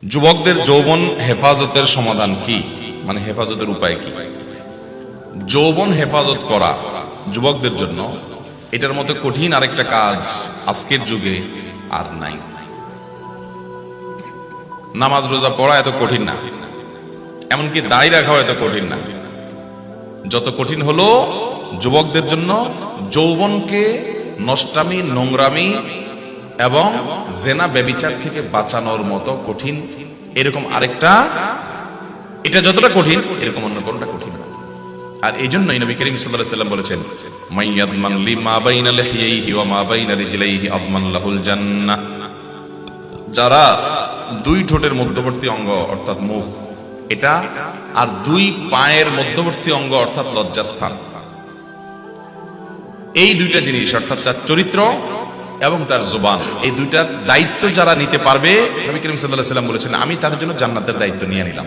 যুবকদের যৌবন হেফাজতের সমাধান কি, মানে হেফাজতের উপায় কি? যৌবন হেফাজত করা যুবকদের জন্য এটার মতো কঠিন আরেকটা কাজ আজকের যুগে আর নাই। নামাজ রোজা পড়া এত কঠিন না, এমনকি দাড়ি রাখাও এত কঠিন না। যত কঠিন হলো যুবকদের জন্য যৌবনকে নষ্টামি, নোংরামি এবং জেনা ব্যভিচার থেকে বাঁচানোর মতো কঠিন এরকম আরেকটা, এটা যতটা কঠিন এরকম অন্য কোনটা কঠিন না। আর এই জন্যই নবী করিম সাল্লাল্লাহু আলাইহি ওয়াসাল্লাম বলেছেন, মাইয়াদমান লিমা বাইনা লিহিয়াইহি ওয়া মা বাইনা রিজলাইহি আদমান লাহুল জান্নাহ। যারা দুই ঠোঁটের মধ্যবর্তী অঙ্গ অর্থাৎ মুখ এটা, আর দুই পায়ের মধ্যবর্তী অঙ্গ অর্থাৎ লজ্জাস্থান, এই দুইটা জিনিস অর্থাৎ তার চরিত্র এবং তার জবান, এই দুইটার দায়িত্ব যারা নিতে পারবে, নবী করিম সাল্লাল্লাহু আলাইহি ওয়াসাল্লাম বলেছেন, আমি তাদের জন্য জান্নাতের দায়িত্ব নিয়ে নিলাম।